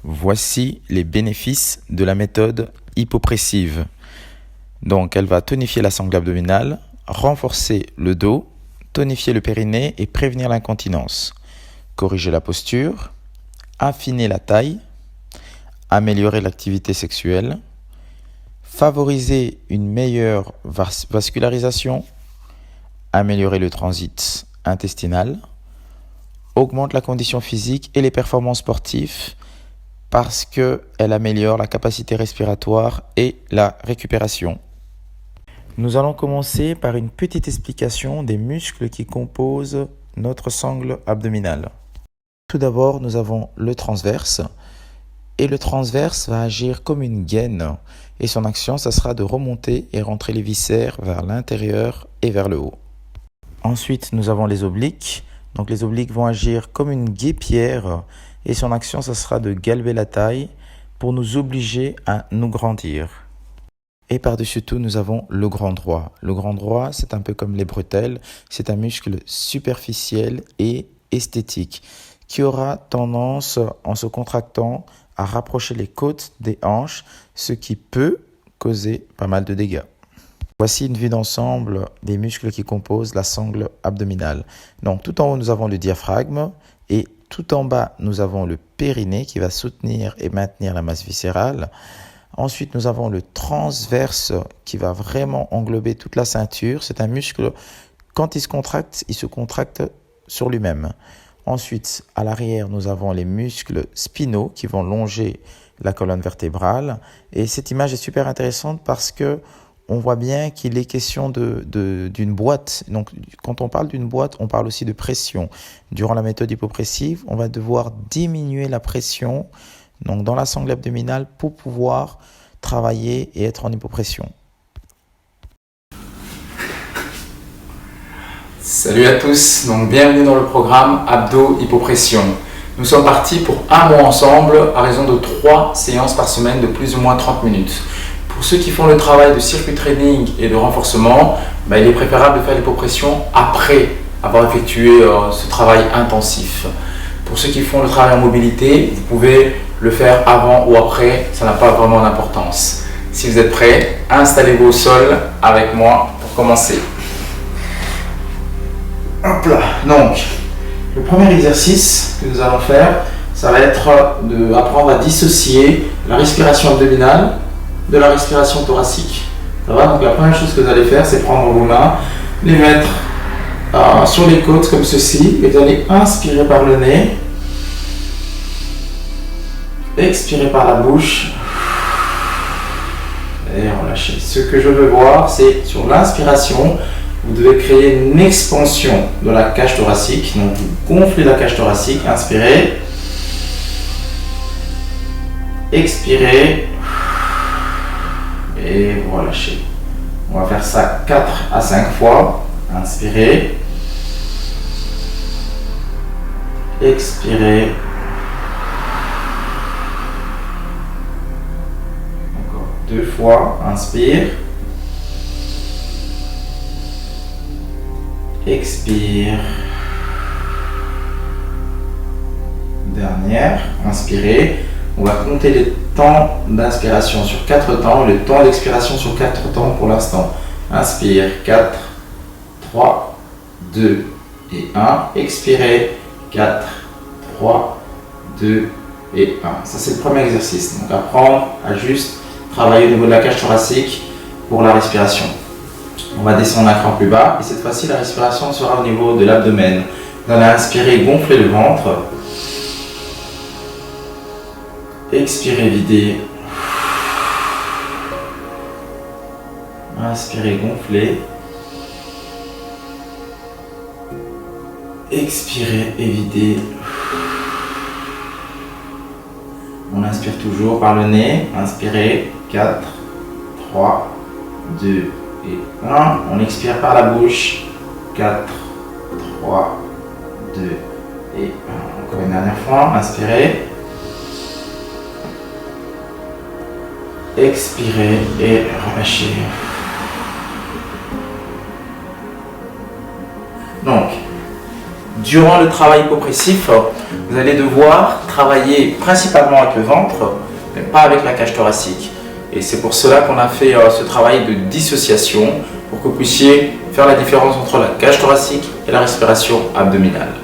Voici les bénéfices de la méthode hypopressive. Donc, elle va tonifier la sangle abdominale, renforcer le dos, tonifier le périnée et prévenir l'incontinence, corriger la posture, affiner la taille, améliorer l'activité sexuelle, favoriser une meilleure vascularisation, améliorer le transit intestinal, augmente la condition physique et les performances sportives parce qu'elle améliore la capacité respiratoire et la récupération. Nous allons commencer par une petite explication des muscles qui composent notre sangle abdominale. Tout d'abord, nous avons le transverse. Et le transverse va agir comme une gaine. Et son action, ça sera de remonter et rentrer les viscères vers l'intérieur et vers le haut. Ensuite, nous avons les obliques. Donc les obliques vont agir comme une guêpière. Et son action, ça sera de galber la taille pour nous obliger à nous grandir. Et par-dessus tout, nous avons le grand droit. Le grand droit, c'est un peu comme les bretelles. C'est un muscle superficiel et esthétique qui aura tendance, en se contractant, à rapprocher les côtes des hanches, ce qui peut causer pas mal de dégâts. Voici une vue d'ensemble des muscles qui composent la sangle abdominale. Donc tout en haut, nous avons le diaphragme et tout en bas, nous avons le périnée qui va soutenir et maintenir la masse viscérale. Ensuite, nous avons le transverse qui va vraiment englober toute la ceinture. C'est un muscle, quand il se contracte sur lui-même. Ensuite, à l'arrière, nous avons les muscles spinaux qui vont longer la colonne vertébrale. Et cette image est super intéressante parce que on voit bien qu'il est question d'une boîte. Donc, quand on parle d'une boîte, on parle aussi de pression. Durant la méthode hypopressive, on va devoir diminuer la pression donc dans la sangle abdominale pour pouvoir travailler et être en hypopression. Salut à tous, donc bienvenue dans le programme Abdos Hypopression. Nous sommes partis pour un mois ensemble à raison de 3 séances par semaine de plus ou moins 30 minutes. Pour ceux qui font le travail de circuit training et de renforcement, il est préférable de faire l'hypopression après avoir effectué ce travail intensif. Pour ceux qui font le travail en mobilité, vous pouvez le faire avant ou après, ça n'a pas vraiment d'importance. Si vous êtes prêts, installez-vous au sol avec moi pour commencer. Hop là. Donc, le premier exercice que nous allons faire, ça va être d'apprendre à dissocier la respiration abdominale de la respiration thoracique. Ça va? Donc la première chose que vous allez faire, c'est prendre vos mains, les mettre sur les côtes comme ceci, et vous allez inspirer par le nez, expirer par la bouche, et relâcher. Ce que je veux voir, c'est sur l'inspiration, vous devez créer une expansion de la cage thoracique. Donc vous gonflez la cage thoracique, inspirez, expirez et vous relâchez. On va faire ça 4 à 5 fois. Inspirez, expirez, encore 2 fois. Inspire, expire, dernière, inspirez. On va compter les temps d'inspiration sur 4 temps, le temps d'expiration sur 4 temps pour l'instant. Inspire, 4, 3, 2 et 1. Expirez, 4, 3, 2 et 1. Ça c'est le premier exercice. Donc apprendre à juste travailler au niveau de la cage thoracique pour la respiration. On va descendre un cran plus bas et cette fois-ci la respiration sera au niveau de l'abdomen. Vous allez inspirer, gonfler le ventre. Expirez, videz. Inspirez, gonflez. Expirez et videz. On inspire toujours par le nez. Inspirez, 4, 3, 2 et 1. On expire par la bouche, 4, 3, 2 et 1. Encore une dernière fois, inspirez. Expirez et relâchez. Donc, durant le travail hypopressif, vous allez devoir travailler principalement avec le ventre, mais pas avec la cage thoracique. Et c'est pour cela qu'on a fait ce travail de dissociation, pour que vous puissiez faire la différence entre la cage thoracique et la respiration abdominale.